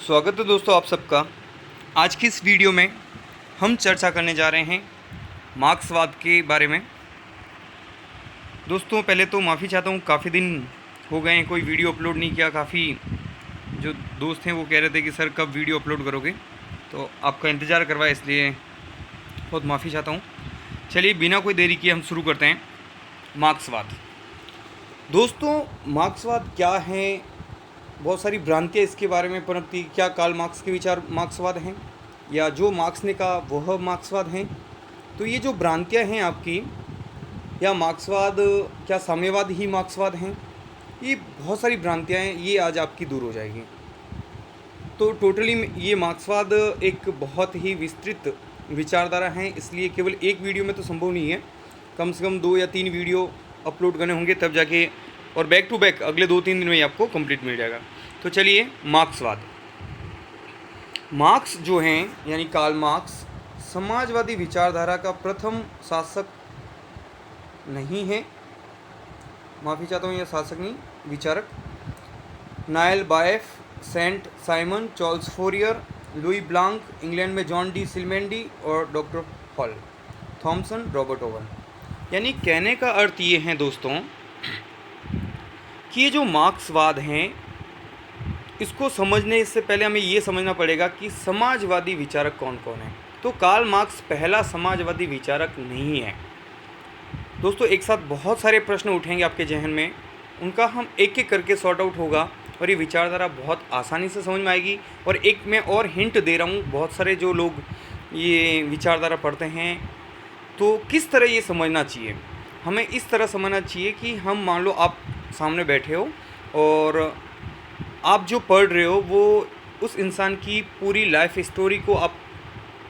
स्वागत है दोस्तों आप सबका। आज की इस वीडियो में हम चर्चा करने जा रहे हैं मार्क्सवाद के बारे में। दोस्तों पहले तो माफ़ी चाहता हूँ, काफ़ी दिन हो गए हैं कोई वीडियो अपलोड नहीं किया। काफ़ी जो दोस्त हैं वो कह रहे थे कि सर कब वीडियो अपलोड करोगे, तो आपका इंतज़ार करवाया, इसलिए बहुत माफ़ी चाहता हूँ। चलिए बिना कोई देरी किए हम शुरू करते हैं। मार्क्सवाद। दोस्तों मार्क्सवाद क्या है, बहुत सारी भ्रांतियाँ इसके बारे में पनपती। क्या कार्ल मार्क्स के विचार मार्क्सवाद हैं, या जो मार्क्स ने कहा वह मार्क्सवाद हैं? तो ये जो भ्रांतियाँ हैं आपकी, या मार्क्सवाद क्या साम्यवाद ही मार्क्सवाद हैं, ये बहुत सारी भ्रांतियाँ हैं, ये आज आपकी दूर हो जाएगी। तो टोटली ये मार्क्सवाद एक बहुत ही विस्तृत विचारधारा है, इसलिए केवल एक वीडियो में तो संभव नहीं है। कम से कम 2 या 3 वीडियो अपलोड करने होंगे तब जाके, और बैक टू बैक अगले 2-3 दिन में ही आपको कंप्लीट मिल जाएगा। तो चलिए मार्क्सवाद। मार्क्स जो हैं यानी कार्ल मार्क्स समाजवादी विचारधारा का प्रथम शासक नहीं है, माफ़ी चाहता हूँ, यह शासक नहीं, विचारक। नायल बायफ, Saint Simon, Charles Fourier, Louis Blanc, England में जॉन डी सिलमेंडी और doctor Hall, Thomson, Robert Owen. यानी कहने का अर्थ ये है दोस्तों कि ये जो मार्क्सवाद हैं, इसको समझने से पहले हमें ये समझना पड़ेगा कि समाजवादी विचारक कौन कौन है। तो कार्ल मार्क्स पहला समाजवादी विचारक नहीं है। दोस्तों एक साथ बहुत सारे प्रश्न उठेंगे आपके जहन में, उनका हम एक एक करके सॉर्ट आउट होगा और ये विचारधारा बहुत आसानी से समझ में आएगी। और एक मैं और हिंट दे रहा हूँ, बहुत सारे जो लोग ये विचारधारा पढ़ते हैं तो किस तरह ये समझना चाहिए। हमें इस तरह समझना चाहिए कि हम मान लो आप सामने बैठे हो और आप जो पढ़ रहे हो वो उस इंसान की पूरी लाइफ स्टोरी को आप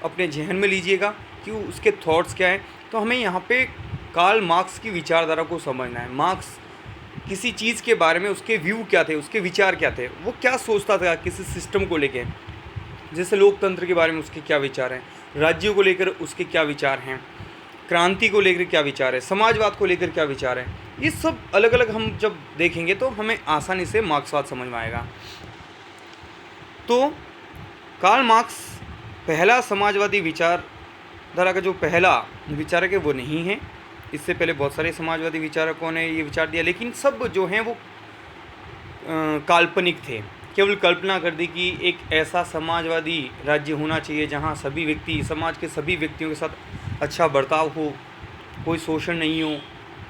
अपने जहन में लीजिएगा कि उसके थॉट्स क्या हैं। तो हमें यहाँ पे कार्ल मार्क्स की विचारधारा को समझना है। मार्क्स किसी चीज़ के बारे में उसके व्यू क्या थे, उसके विचार क्या थे, वो क्या सोचता था किसी सिस्टम को लेके। जैसे लोकतंत्र के बारे में उसके क्या विचार हैं, राज्यों को लेकर उसके क्या विचार हैं, क्रांति को लेकर क्या विचार है, समाजवाद को लेकर क्या विचार है, ये सब अलग अलग हम जब देखेंगे तो हमें आसानी से मार्क्सवाद समझ में आएगा। तो कार्ल मार्क्स पहला समाजवादी विचारधारा का जो पहला विचारक है वो नहीं है। इससे पहले बहुत सारे समाजवादी विचारकों ने ये विचार दिया, लेकिन सब जो हैं वो काल्पनिक थे। केवल कल्पना कर दी कि एक ऐसा समाजवादी राज्य होना चाहिए जहाँ सभी व्यक्ति, समाज के सभी व्यक्तियों के साथ अच्छा बर्ताव हो, कोई शोषण नहीं हो,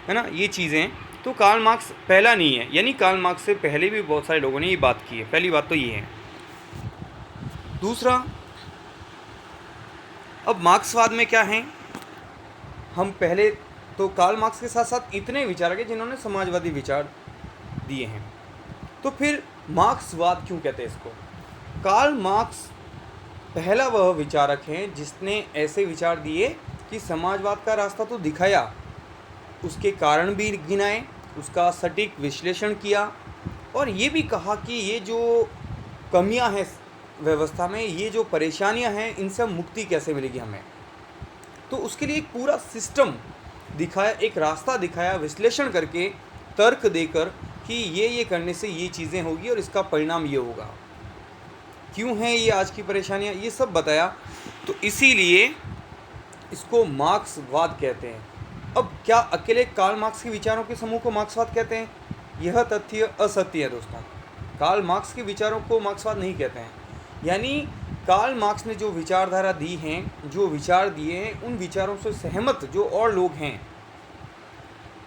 है ना, ये चीज़ें। तो कार्ल मार्क्स पहला नहीं है, यानी कार्ल मार्क्स से पहले भी बहुत सारे लोगों ने ये बात की है। पहली बात तो ये है। दूसरा, अब मार्क्सवाद में क्या है, हम पहले तो कार्ल मार्क्स के साथ साथ इतने विचारक हैं जिन्होंने समाजवादी विचार दिए हैं। तो फिर मार्क्सवाद क्यों कहते हैं इसको? कार्ल मार्क्स पहला वह विचारक हैं जिसने ऐसे विचार दिए कि समाजवाद का रास्ता तो दिखाया, उसके कारण भी गिनाए, उसका सटीक विश्लेषण किया, और ये भी कहा कि ये जो कमियां हैं व्यवस्था में, ये जो परेशानियां हैं, इनसे मुक्ति कैसे मिलेगी हमें। तो उसके लिए एक पूरा सिस्टम दिखाया, एक रास्ता दिखाया, विश्लेषण करके, तर्क देकर कि ये करने से ये चीज़ें होगी और इसका परिणाम ये होगा, क्यों है ये आज की परेशानियां, ये सब बताया। तो इसीलिए इसको मार्क्सवाद कहते हैं। अब क्या अकेले कार्ल मार्क्स के विचारों के समूह को मार्क्सवाद कहते हैं? यह तथ्य असत्य है दोस्तों। कार्ल मार्क्स के विचारों को मार्क्सवाद नहीं कहते हैं। यानी कार्ल मार्क्स ने जो विचारधारा दी हैं, जो विचार दिए हैं, उन विचारों से सहमत जो और लोग हैं,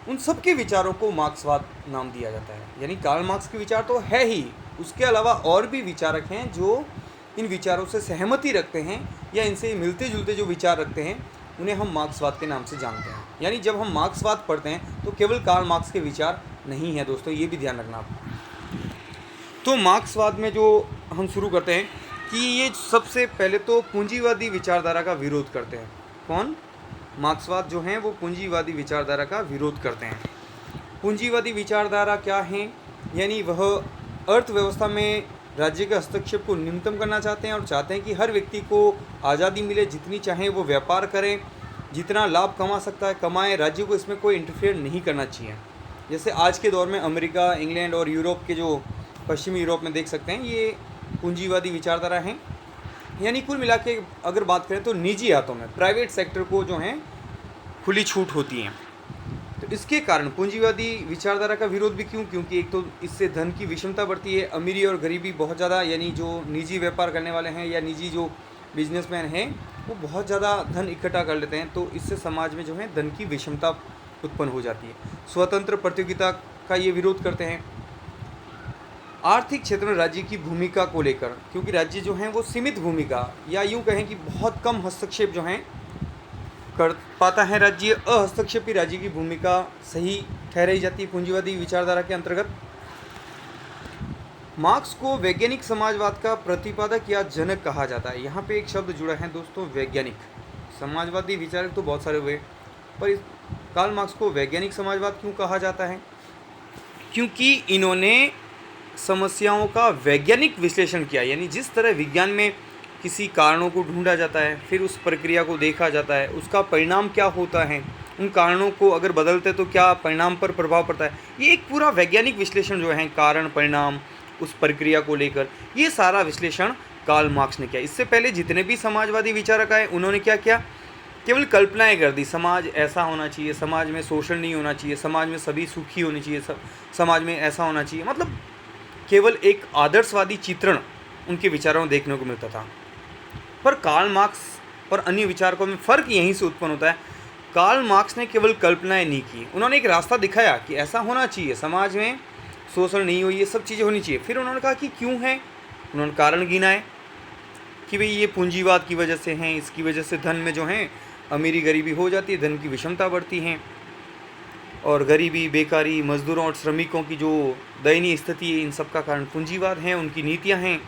उन सब के विचारों को मार्क्सवाद नाम दिया जाता है। यानी कार्ल मार्क्स के विचार तो है ही, उसके अलावा और भी विचारक हैं जो इन विचारों से सहमति रखते हैं या इनसे मिलते जुलते जो विचार रखते हैं, उन्हें हम मार्क्सवाद के नाम से जानते हैं। यानी जब हम मार्क्सवाद पढ़ते हैं तो केवल कार्ल मार्क्स के विचार नहीं है दोस्तों, ये भी ध्यान रखना आप। तो मार्क्सवाद में जो हम शुरू करते हैं कि ये सबसे पहले तो पूंजीवादी विचारधारा का विरोध करते हैं। कौन? मार्क्सवाद जो हैं वो पूंजीवादी विचारधारा का विरोध करते हैं। पूंजीवादी विचारधारा क्या है? यानी वह अर्थव्यवस्था में राज्य के हस्तक्षेप को न्यूनतम करना चाहते हैं और चाहते हैं कि हर व्यक्ति को आज़ादी मिले, जितनी चाहे वो व्यापार करें, जितना लाभ कमा सकता है कमाए, राज्य को इसमें कोई इंटरफेयर नहीं करना चाहिए। जैसे आज के दौर में अमेरिका, इंग्लैंड और यूरोप के जो पश्चिमी यूरोप में देख सकते हैं, ये पूंजीवादी विचारधारा हैं, यानी कुल मिला के अगर बात करें तो निजी हाथों में, प्राइवेट सेक्टर को जो है खुली छूट होती है। तो इसके कारण पूंजीवादी विचारधारा का विरोध भी क्यों? क्योंकि एक तो इससे धन की विषमता बढ़ती है, अमीरी और गरीबी बहुत ज़्यादा, यानी जो निजी व्यापार करने वाले हैं या निजी जो बिजनेसमैन हैं वो बहुत ज़्यादा धन इकट्ठा कर लेते हैं, तो इससे समाज में जो है धन की विषमता उत्पन्न हो जाती है। स्वतंत्र प्रतियोगिता का ये विरोध करते हैं। आर्थिक क्षेत्र में राज्य की भूमिका को लेकर, क्योंकि राज्य जो है वो सीमित भूमिका या यूँ कहें कि बहुत कम हस्तक्षेप जो है कर पाता है राज्य, अहस्तक्षेपी राज्य की भूमिका सही ठहराई जाती है पूंजीवादी विचारधारा के अंतर्गत। मार्क्स को वैज्ञानिक समाजवाद का प्रतिपादक या जनक कहा जाता है। यहाँ पे एक शब्द जुड़ा है दोस्तों, वैज्ञानिक। समाजवादी विचारक तो बहुत सारे हुए, पर इस कार्ल मार्क्स को वैज्ञानिक समाजवाद क्यों कहा जाता है? क्योंकि इन्होंने समस्याओं का वैज्ञानिक विश्लेषण किया, यानी जिस तरह विज्ञान में किसी कारणों को ढूंढा जाता है, फिर उस प्रक्रिया को देखा जाता है, उसका परिणाम क्या होता है, उन कारणों को अगर बदलते तो क्या परिणाम पर प्रभाव पड़ता है, ये एक पूरा वैज्ञानिक विश्लेषण जो है कारण परिणाम उस प्रक्रिया को लेकर, ये सारा विश्लेषण कार्ल मार्क्स ने किया। इससे पहले जितने भी समाजवादी विचारक आए उन्होंने क्या किया? केवल कल्पनाएं कर दी, समाज ऐसा होना चाहिए, समाज में शोषण नहीं होना चाहिए, समाज में सभी सुखी होने चाहिए, समाज में ऐसा होना चाहिए, मतलब केवल एक आदर्शवादी चित्रण उनके विचारों में देखने को मिलता था। पर कार्ल मार्क्स और अन्य विचारकों में फ़र्क यहीं से उत्पन्न होता है। कार्ल मार्क्स ने केवल कल्पनाएं नहीं की, उन्होंने एक रास्ता दिखाया कि ऐसा होना चाहिए, समाज में शोषण नहीं हो, ये सब चीज़ें होनी चाहिए। फिर उन्होंने कहा कि क्यों है, उन्होंने कारण गिनाए कि भाई ये पूंजीवाद की वजह से हैं, इसकी वजह से धन में जो है अमीरी गरीबी हो जाती है, धन की विषमता बढ़ती है, और गरीबी, बेकारी, मजदूरों और श्रमिकों की जो दयनीय स्थिति है, इन सब का कारण पूंजीवाद है, उनकी नीतियाँ हैं।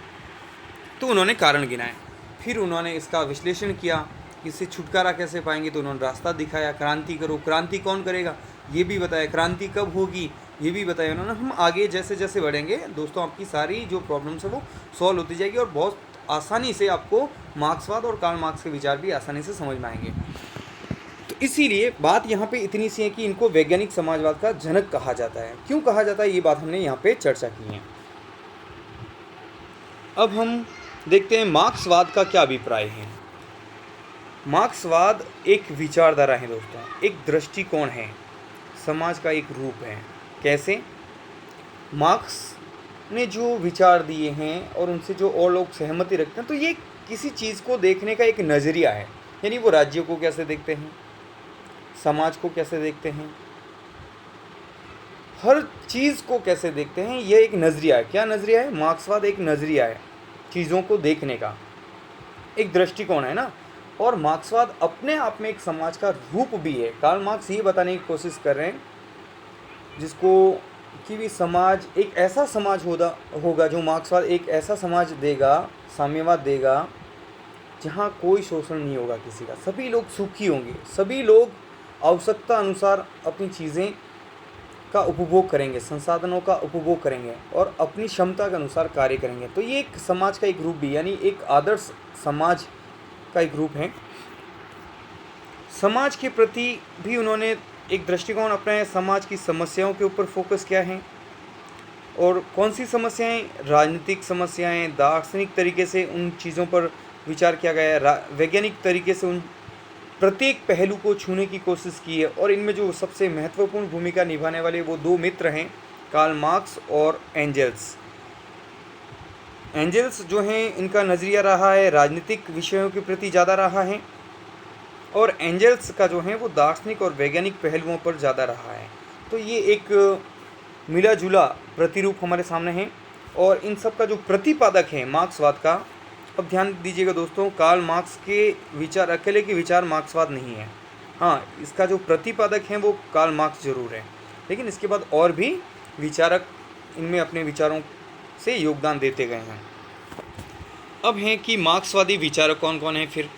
तो उन्होंने कारण गिनाए, फिर उन्होंने इसका विश्लेषण किया, इससे छुटकारा कैसे पाएंगे, तो उन्होंने रास्ता दिखाया, क्रांति करो। क्रांति कौन करेगा ये भी बताया, क्रांति कब होगी ये भी बताया उन्होंने। हम आगे जैसे जैसे बढ़ेंगे दोस्तों, आपकी सारी जो प्रॉब्लम्स है वो सॉल्व होती जाएगी, और बहुत आसानी से आपको मार्क्सवाद और कार्ल मार्क्स के विचार भी आसानी से समझ में आएंगे। तो इसीलिए बात यहाँ पे इतनी सी है कि इनको वैज्ञानिक समाजवाद का जनक कहा जाता है। क्यों कहा जाता है, ये बात हमने यहाँ पे चर्चा की है। अब हम देखते हैं मार्क्सवाद का क्या अभिप्राय है। मार्क्सवाद एक विचारधारा है दोस्तों, एक दृष्टिकोण है, समाज का एक रूप है। कैसे? मार्क्स ने जो विचार दिए हैं और उनसे जो और लोग सहमति रखते हैं, तो ये किसी चीज़ को देखने का एक नज़रिया है, यानी वो राज्य को कैसे देखते हैं, समाज को कैसे देखते हैं, हर चीज़ को कैसे देखते हैं, यह एक नज़रिया है। क्या नज़रिया है? मार्क्सवाद एक नज़रिया है, चीज़ों को देखने का एक दृष्टिकोण है ना। और मार्क्सवाद अपने आप में एक समाज का रूप भी है। कार्ल मार्क्स ये बताने की कोशिश कर रहे हैं जिसको कि भी समाज एक ऐसा समाज होगा जो मार्क्सवाद एक ऐसा समाज देगा, साम्यवाद देगा, जहाँ कोई शोषण नहीं होगा किसी का, सभी लोग सुखी होंगे, सभी लोग आवश्यकता अनुसार अपनी चीज़ें का उपभोग करेंगे, संसाधनों का उपभोग करेंगे और अपनी क्षमता के अनुसार कार्य करेंगे। तो ये एक समाज का एक रूप भी, यानी एक आदर्श समाज का एक रूप है। समाज के प्रति भी उन्होंने एक दृष्टिकोण अपनाया। समाज की समस्याओं के ऊपर फोकस किया है, और कौन सी समस्याएं? राजनीतिक समस्याएं, दार्शनिक तरीके से उन चीज़ों पर विचार किया गया है, वैज्ञानिक तरीके से उन प्रत्येक पहलू को छूने की कोशिश की है। और इनमें जो सबसे महत्वपूर्ण भूमिका निभाने वाले वो दो मित्र हैं, कार्ल मार्क्स और एंजेल्स। एंजेल्स जो हैं, इनका नज़रिया रहा है राजनीतिक विषयों के प्रति ज़्यादा रहा है, और एंजेल्स का जो है वो दार्शनिक और वैज्ञानिक पहलुओं पर ज़्यादा रहा है। तो ये एक मिला जुला प्रतिरूप हमारे सामने है। और इन सब का जो प्रतिपादक है मार्क्सवाद का, अब ध्यान दीजिएगा दोस्तों, कार्ल मार्क्स के विचार अकेले के विचार मार्क्सवाद नहीं है। हाँ, इसका जो प्रतिपादक है वो कार्ल मार्क्स जरूर है, लेकिन इसके बाद और भी विचारक इनमें अपने विचारों से योगदान देते गए हैं। अब हैं कि मार्क्सवादी विचारक कौन कौन हैं। फिर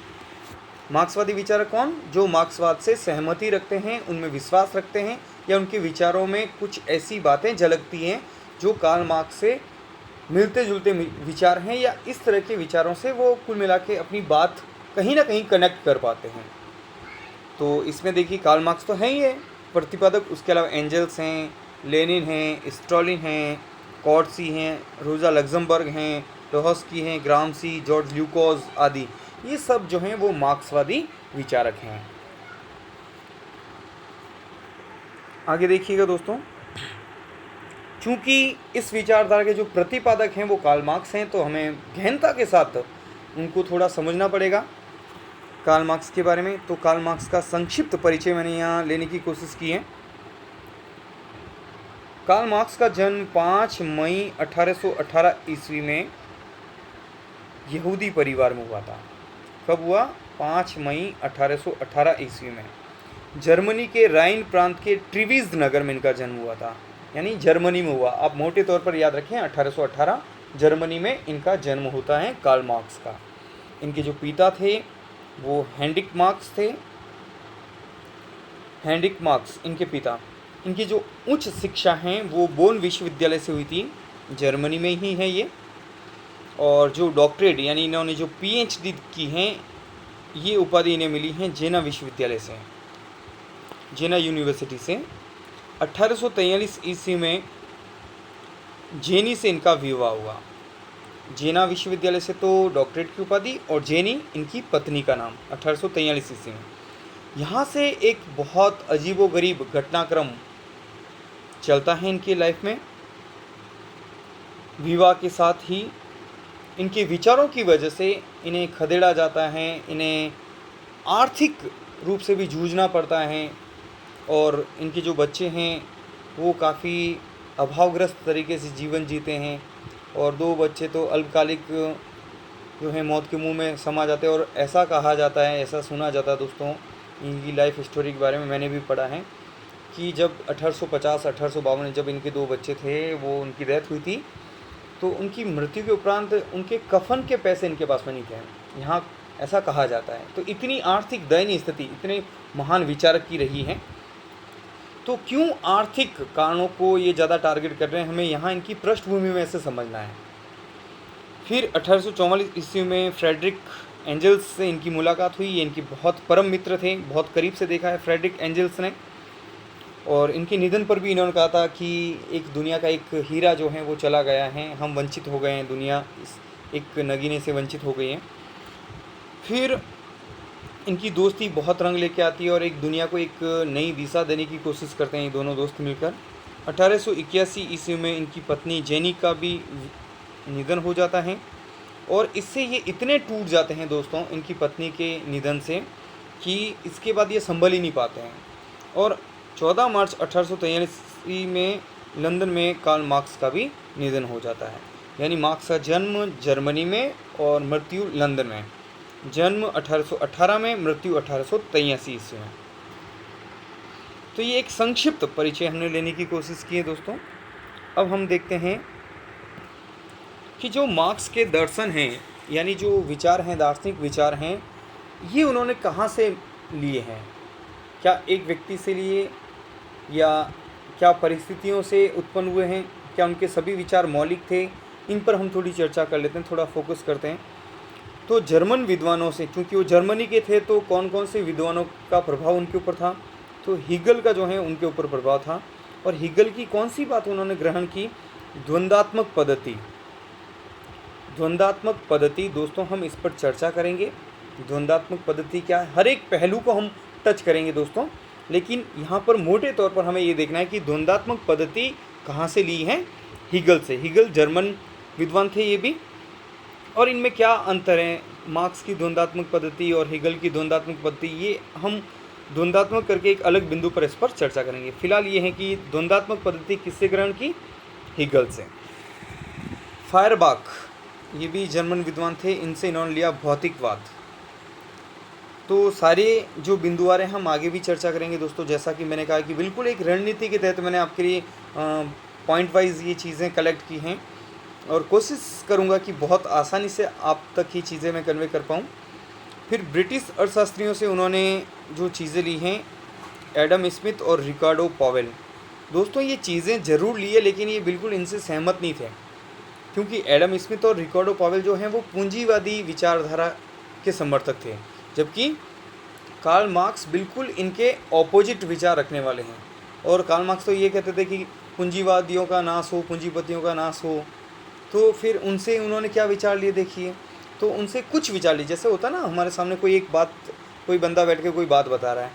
मार्क्सवादी विचारक कौन? जो मार्क्सवाद से सहमति रखते हैं, उनमें विश्वास रखते हैं, या उनके विचारों में कुछ ऐसी बातें झलकती हैं जो कार्ल मार्क्स से मिलते जुलते विचार हैं, या इस तरह के विचारों से वो कुल मिला के अपनी बात कहीं ना कहीं कनेक्ट कर पाते हैं। तो इसमें देखिए कार्ल मार्क्स तो है ही है प्रतिपादक, उसके अलावा एंजेल्स हैं, लेनिन हैं, स्टॉलिन हैं, कॉर्सी हैं, रोजा लग्जमबर्ग हैं, टोहस्की हैं, ग्रामसी, जॉर्ज ल्यूकोस आदि, ये सब जो हैं वो मार्क्सवादी विचारक हैं। आगे देखिएगा दोस्तों, चूंकि इस विचारधारा के जो प्रतिपादक हैं वो कार्ल मार्क्स हैं, तो हमें गहनता के साथ उनको थोड़ा समझना पड़ेगा कार्ल मार्क्स के बारे में। तो कार्ल मार्क्स का संक्षिप्त परिचय मैंने यहाँ लेने की कोशिश की है। कार्ल मार्क्स का जन्म 5 मई 1818 ईस्वी में यहूदी परिवार में हुआ था। कब हुआ? 5 मई 1818 ईस्वी में जर्मनी के राइन प्रांत के ट्रिवीज नगर में इनका जन्म हुआ था, यानी जर्मनी में हुआ। आप मोटे तौर पर याद रखें 1818 जर्मनी में इनका जन्म होता है कार्ल मार्क्स का। इनके जो पिता थे वो हेनरिक मार्क्स थे। हेनरिक मार्क्स इनके पिता। इनकी जो उच्च शिक्षा है वो बोन विश्वविद्यालय से हुई थी, जर्मनी में ही है ये। और जो डॉक्टरेट यानी इन्होंने जो पीएचडी की हैं, ये उपाधि इन्हें मिली हैं जेना विश्वविद्यालय से, जेना यूनिवर्सिटी से। 1843 ईस्वी में जेनी से इनका विवाह हुआ। जेना विश्वविद्यालय से तो डॉक्टरेट की उपाधि, और जेनी इनकी पत्नी का नाम। 1843 ईस्वी में यहाँ से एक बहुत अजीबोगरीब घटनाक्रम चलता है इनकी लाइफ में। विवाह के साथ ही इनके विचारों की वजह से इन्हें खदेड़ा जाता है, इन्हें आर्थिक रूप से भी जूझना पड़ता है, और इनके जो बच्चे हैं वो काफ़ी अभावग्रस्त तरीके से जीवन जीते हैं, और 2 बच्चे तो अल्पकालिक जो है मौत के मुंह में समा जाते हैं। और ऐसा कहा जाता है, ऐसा सुना जाता है दोस्तों, इनकी लाइफ स्टोरी के बारे में मैंने भी पढ़ा है कि जब 1850-1852 में जब इनके 2 बच्चे थे वो उनकी डेथ हुई थी, तो उनकी मृत्यु के उपरांत उनके कफन के पैसे इनके पास में नहीं थे, यहाँ ऐसा कहा जाता है। तो इतनी आर्थिक दयनीय स्थिति इतने महान विचारक की रही है। तो क्यों आर्थिक कारणों को ये ज़्यादा टारगेट कर रहे हैं, हमें यहाँ इनकी पृष्ठभूमि में से समझना है। फिर 1844 ईस्वी में फ्रेडरिक एंजल्स से इनकी मुलाकात हुई। ये इनकी बहुत परम मित्र थे, बहुत करीब से देखा है फ्रेडरिक एंजल्स ने। और इनके निधन पर भी इन्होंने कहा था कि एक दुनिया का एक हीरा जो है वो चला गया है, हम वंचित हो गए हैं, दुनिया इस एक नगीने से वंचित हो गई है। फिर इनकी दोस्ती बहुत रंग लेके आती है और एक दुनिया को एक नई दिशा देने की कोशिश करते हैं ये दोनों दोस्त मिलकर। 1881 ईस्वी में इनकी पत्नी जेनी का भी निधन हो जाता है, और इससे ये इतने टूट जाते हैं दोस्तों इनकी पत्नी के निधन से कि इसके बाद ये संभल ही नहीं पाते हैं। और 14 मार्च 1843 में लंदन में कार्ल मार्क्स का भी निधन हो जाता है। यानी मार्क्स का जन्म जर्मनी में और मृत्यु लंदन में। जन्म 1818 में, मृत्यु 1883 ईस्वी में। तो ये एक संक्षिप्त परिचय हमने लेने की कोशिश की है दोस्तों। अब हम देखते हैं कि जो मार्क्स के दर्शन हैं, यानी जो विचार हैं, दार्शनिक विचार हैं, ये उन्होंने कहाँ से लिए हैं। क्या एक व्यक्ति से लिए, या क्या परिस्थितियों से उत्पन्न हुए हैं, क्या उनके सभी विचार मौलिक थे, इन पर हम थोड़ी चर्चा कर लेते हैं, थोड़ा फोकस करते हैं। तो जर्मन विद्वानों से, क्योंकि वो जर्मनी के थे, तो कौन कौन से विद्वानों का प्रभाव उनके ऊपर था, तो हीगल का जो है उनके ऊपर प्रभाव था। और हीगल की कौन सी बात उन्होंने ग्रहण की, द्वंद्वात्मक पद्धति। द्वंद्वात्मक पद्धति दोस्तों हम इस पर चर्चा करेंगे, द्वंद्वात्मक पद्धति क्या है, हर एक पहलू को हम टच करेंगे दोस्तों। लेकिन यहाँ पर मोटे तौर पर हमें ये देखना है कि द्वंद्वात्मक पद्धति कहाँ से ली है, हीगल से। हीगल जर्मन विद्वान थे ये भी, और इनमें क्या अंतर है मार्क्स की द्वंद्वात्मक पद्धति और हीगल की द्वंद्वात्मक पद्धति, ये हम द्वंद्वात्मक करके एक अलग बिंदु पर इस पर चर्चा करेंगे। फिलहाल ये है कि द्वंद्वात्मक पद्धति किससे ग्रहण की, हीगल से। फायरबाख ये भी जर्मन विद्वान थे, इनसे इन्होंने लिया भौतिकवाद। तो सारे जो बिंदु आ रहे हैं हम आगे भी चर्चा करेंगे दोस्तों। जैसा कि मैंने कहा कि बिल्कुल एक रणनीति के तहत मैंने आपके लिए पॉइंट वाइज ये चीज़ें कलेक्ट की हैं, और कोशिश करूंगा कि बहुत आसानी से आप तक ये चीज़ें मैं कन्वे कर पाऊँ। फिर ब्रिटिश अर्थशास्त्रियों से उन्होंने जो चीज़ें ली हैं, एडम स्मिथ और रिकार्डो पॉवेल। दोस्तों ये चीज़ें ज़रूर ली है, लेकिन ये बिल्कुल इनसे सहमत नहीं थे, क्योंकि एडम स्मिथ और रिकार्डो पॉवेल जो हैं वो पूंजीवादी विचारधारा के समर्थक थे, जबकि कार्ल मार्क्स बिल्कुल इनके ऑपोजिट विचार रखने वाले हैं। और कार्ल मार्क्स तो ये कहते थे कि पूंजीवादियों का नाश हो, पूंजीपतियों का नाश हो, तो फिर उनसे उन्होंने क्या विचार लिए देखिए, तो उनसे कुछ विचार लिए। जैसे होता ना, हमारे सामने कोई एक बात, कोई बंदा बैठ के कोई बात बता रहा है,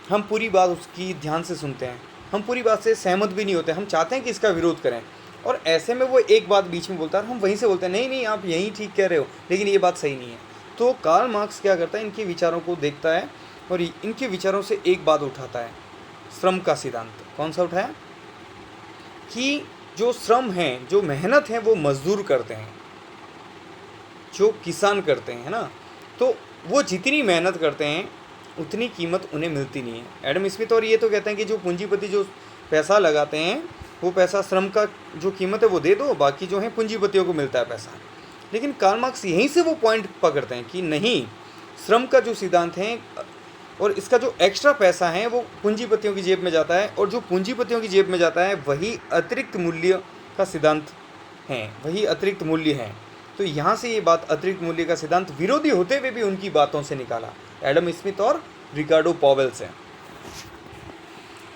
हम पूरी बात उसकी ध्यान से सुनते हैं, हम पूरी बात से सहमत भी नहीं होते, हम चाहते हैं कि इसका विरोध करें, और ऐसे में वो एक बात बीच में बोलता है, हम वहीं से बोलते हैं नहीं नहीं आप यही ठीक कह रहे हो, लेकिन ये बात सही नहीं है। तो कार्ल मार्क्स क्या करता है, इनके विचारों को देखता है और इनके विचारों से एक बात उठाता है, श्रम का सिद्धांत। कौन सा उठाया? कि जो श्रम है, जो मेहनत है, वो मजदूर करते हैं, जो किसान करते हैं, है ना, तो वो जितनी मेहनत करते हैं उतनी कीमत उन्हें मिलती नहीं है। एडम स्मिथ और ये तो कहते हैं कि जो पूंजीपति जो पैसा लगाते हैं, वो पैसा, श्रम का जो कीमत है वो दे दो, बाकी जो है पूंजीपतियों को मिलता है पैसा। लेकिन कार्ल मार्क्स यहीं से वो पॉइंट पकड़ते हैं कि नहीं, श्रम का जो सिद्धांत है और इसका जो एक्स्ट्रा पैसा है वो पूंजीपतियों की जेब में जाता है, और जो पूंजीपतियों की जेब में जाता है वही अतिरिक्त मूल्य का सिद्धांत है, वही अतिरिक्त मूल्य है। तो यहाँ से ये बात अतिरिक्त मूल्य का सिद्धांत विरोधी होते हुए भी उनकी बातों से निकाला, एडम स्मिथ और रिकार्डो पॉवेल से।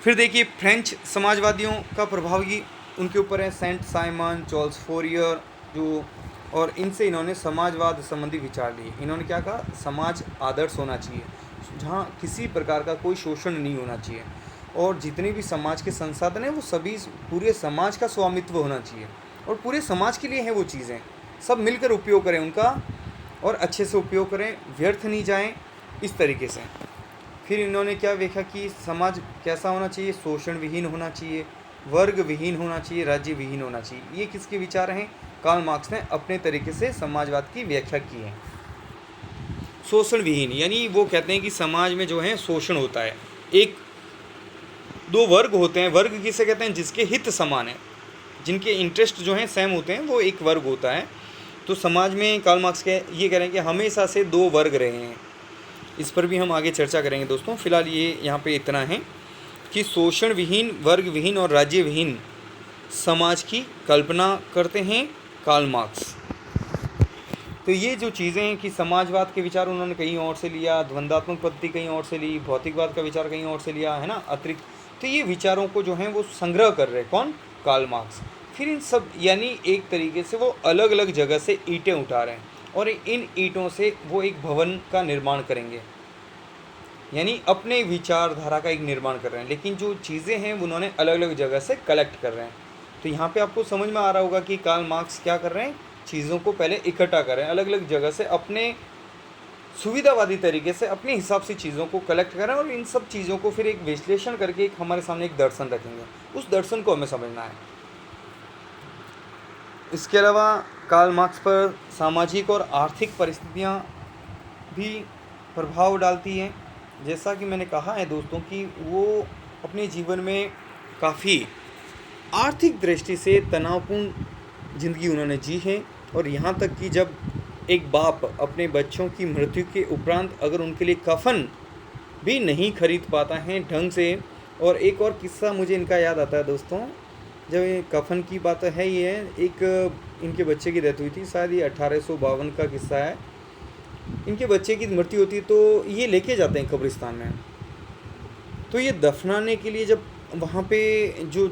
फिर देखिए फ्रेंच समाजवादियों का प्रभाव ही उनके ऊपर है, सेंट साइमन, चार्ल्स फोरियर, जो, और इनसे इन्होंने समाजवाद संबंधी विचार लिए। इन्होंने क्या कहा, समाज आदर्श होना चाहिए जहाँ किसी प्रकार का कोई शोषण नहीं होना चाहिए, और जितने भी समाज के संसाधन हैं वो सभी पूरे समाज का स्वामित्व होना चाहिए, और पूरे समाज के लिए हैं वो चीज़ें, सब मिलकर उपयोग करें उनका, और अच्छे से उपयोग करें, व्यर्थ नहीं जाएं, इस तरीके से। फिर इन्होंने क्या देखा कि समाज कैसा होना चाहिए, शोषण विहीन होना चाहिए, वर्ग विहीन होना चाहिए, राज्य विहीन होना चाहिए। ये किसके विचार हैं? कार्ल मार्क्स ने अपने तरीके से समाजवाद की व्याख्या की है। शोषण विहीन यानी वो कहते हैं कि समाज में जो है शोषण होता है, एक दो वर्ग होते हैं, वर्ग किसे कहते हैं? जिसके हित समान है, जिनके इंटरेस्ट जो हैं सेम होते हैं, वो एक वर्ग होता है। तो समाज में कार्ल मार्क्स के ये कह रहे हैं कि हमेशा से दो वर्ग रहे हैं। इस पर भी हम आगे चर्चा करेंगे दोस्तों। फिलहाल ये यहाँ पे इतना है कि शोषण विहीन, वर्ग विहीन और राज्य विहीन समाज की कल्पना करते हैं कार्ल मार्क्स। तो ये जो चीज़ें हैं कि समाजवाद के विचार उन्होंने कहीं और से लिया, द्वंद्वात्मक पद्धति कहीं और से ली, भौतिकवाद का विचार कहीं और से लिया, है ना, अतिरिक्त। तो ये विचारों को जो है वो संग्रह कर रहे हैं कौन? Karl Marx. फिर इन सब यानी एक तरीके से वो अलग अलग जगह से ईंटें उठा रहे हैं, और इन ईंटों से वो एक भवन का निर्माण करेंगे, यानी अपने विचारधारा का एक निर्माण कर रहे हैं, लेकिन जो चीज़ें हैं उन्होंने अलग अलग जगह से कलेक्ट कर रहे हैं। तो यहाँ पे आपको समझ में आ रहा होगा कि कार्ल मार्क्स क्या कर रहे हैं, चीज़ों को पहले इकट्ठा कर रहे हैं, अलग अलग जगह से अपने सुविधावादी तरीके से अपने हिसाब से चीज़ों को कलेक्ट कर रहे हैं, और इन सब चीज़ों को फिर एक विश्लेषण करके एक हमारे सामने एक दर्शन रखेंगे, उस दर्शन को हमें समझना है। इसके अलावा कार्ल मार्क्स पर सामाजिक और आर्थिक परिस्थितियाँ भी प्रभाव डालती हैं। जैसा कि मैंने कहा है दोस्तों कि वो अपने जीवन में काफ़ी आर्थिक दृष्टि से तनावपूर्ण ज़िंदगी उन्होंने जी है, और यहाँ तक कि जब एक बाप अपने बच्चों की मृत्यु के उपरांत अगर उनके लिए कफन भी नहीं खरीद पाता है ढंग से। और एक और किस्सा मुझे इनका याद आता है दोस्तों, जब ये कफन की बात है, ये एक इनके बच्चे की डेथ हुई थी, शायद ये 1852 का किस्सा है। इनके बच्चे की मृत्यु होती है तो ये लेके जाते हैं कब्रिस्तान में, तो ये दफनाने के लिए जब वहाँ पे जो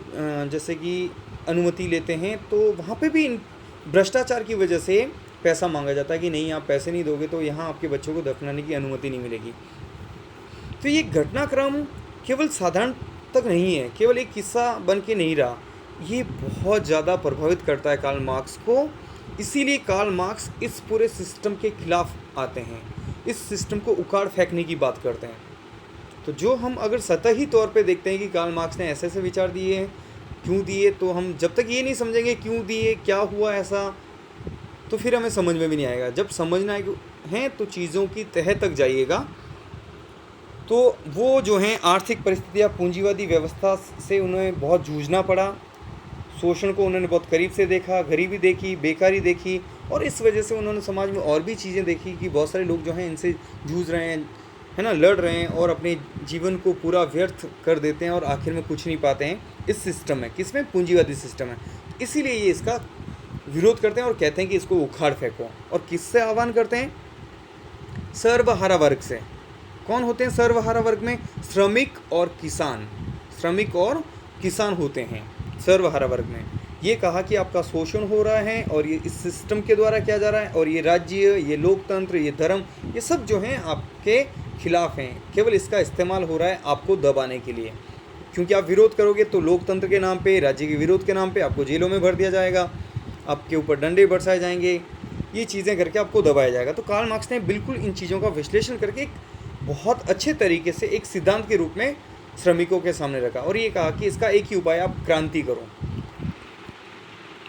जैसे कि अनुमति लेते हैं, तो वहाँ पे भी भ्रष्टाचार की वजह से पैसा मांगा जाता है कि नहीं आप पैसे नहीं दोगे तो यहाँ आपके बच्चों को दफनाने की अनुमति नहीं मिलेगी। तो ये घटनाक्रम केवल साधारण तक नहीं है, केवल एक किस्सा बन के नहीं रहा, ये बहुत ज़्यादा प्रभावित करता है कार्ल मार्क्स को। इसीलिए कार्ल मार्क्स इस पूरे सिस्टम के खिलाफ आते हैं, इस सिस्टम को उखाड़ फेंकने की बात करते हैं। तो जो हम अगर सतही तौर पे देखते हैं कि कार्ल मार्क्स ने ऐसे ऐसे विचार दिए हैं, क्यों दिए, तो हम जब तक ये नहीं समझेंगे क्यों दिए, क्या हुआ ऐसा, तो फिर हमें समझ में भी नहीं आएगा। जब समझना है तो चीज़ों की तह तक जाइएगा। तो वो जो हैं आर्थिक परिस्थितियाँ, पूंजीवादी व्यवस्था से उन्हें बहुत जूझना पड़ा, शोषण को उन्होंने बहुत करीब से देखा, गरीबी देखी, बेकारी देखी, और इस वजह से उन्होंने समाज में और भी चीज़ें देखी कि बहुत सारे लोग जो हैं इनसे जूझ रहे हैं, है ना, लड़ रहे हैं, और अपने जीवन को पूरा व्यर्थ कर देते हैं और आखिर में कुछ नहीं पाते हैं इस सिस्टम में। किसमें? पूंजीवादी सिस्टम है। इसीलिए ये इसका विरोध करते हैं और कहते हैं कि इसको उखाड़ फेंको। और किससे आह्वान करते हैं? सर्वहारा वर्ग से। कौन होते हैं सर्वहारा वर्ग में? श्रमिक और किसान। श्रमिक और किसान होते हैं सर्वहारा वर्ग में। ये कहा कि आपका शोषण हो रहा है और ये इस सिस्टम के द्वारा किया जा रहा है, और ये राज्य, ये लोकतंत्र, ये धर्म, ये सब जो हैं आपके खिलाफ हैं। केवल इसका इस्तेमाल हो रहा है आपको दबाने के लिए, क्योंकि आप विरोध करोगे तो लोकतंत्र के नाम पे, राज्य के विरोध के नाम पे आपको जेलों में भर दिया जाएगा, आपके ऊपर डंडे बरसाए जाएंगे, ये चीज़ें करके आपको दबाया जाएगा। तो कार्ल मार्क्स ने बिल्कुल इन चीज़ों का विश्लेषण करके एक बहुत अच्छे तरीके से एक सिद्धांत के रूप में श्रमिकों के सामने रखा, और ये कहा कि इसका एक ही उपाय, आप क्रांति करो।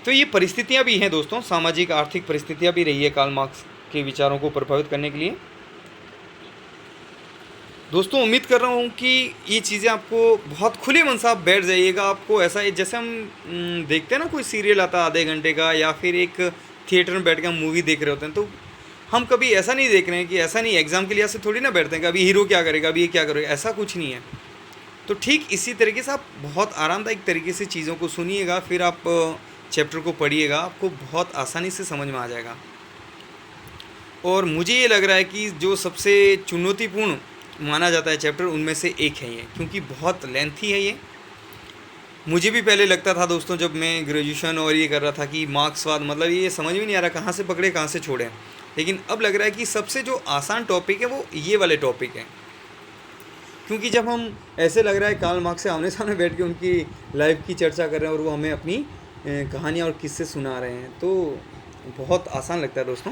तो ये परिस्थितियाँ भी हैं दोस्तों, सामाजिक आर्थिक परिस्थितियाँ भी रही है कार्ल मार्क्स के विचारों को प्रभावित करने के लिए। दोस्तों उम्मीद कर रहा हूँ कि ये चीज़ें आपको बहुत खुले मन से आप बैठ जाइएगा। आपको ऐसा जैसे हम देखते हैं ना, कोई सीरियल आता है आधे घंटे का, या फिर एक थिएटर में बैठ के हम मूवी देख रहे होते हैं, तो हम कभी ऐसा नहीं देख रहे हैं कि ऐसा नहीं, एग्ज़ाम के लिए से थोड़ी ना बैठते हैं कि अभी हीरो क्या करेगा, अभी ये क्या करेगा, ऐसा कुछ नहीं है। तो ठीक इसी तरीके से आप बहुत आरामदायक तरीके से चीज़ों को सुनिएगा, फिर आप चैप्टर को पढ़िएगा, आपको बहुत आसानी से समझ में आ जाएगा। और मुझे ये लग रहा है कि जो सबसे चुनौतीपूर्ण माना जाता है चैप्टर, उनमें से एक है ये, क्योंकि बहुत लेंथी है ये। मुझे भी पहले लगता था दोस्तों, जब मैं ग्रेजुएशन और ये कर रहा था, कि मार्क्सवाद मतलब ये समझ में नहीं आ रहा कहाँ से पकड़े कहाँ से छोड़े, लेकिन अब लग रहा है कि सबसे जो आसान टॉपिक है वो ये वाले टॉपिक है। क्योंकि जब हम ऐसे लग रहा है कार्ल मार्क्स से आमने सामने बैठ के उनकी लाइफ की चर्चा कर रहे हैं और वो हमें अपनी कहानियाँ और किस्से सुना रहे हैं, तो बहुत आसान लगता है दोस्तों।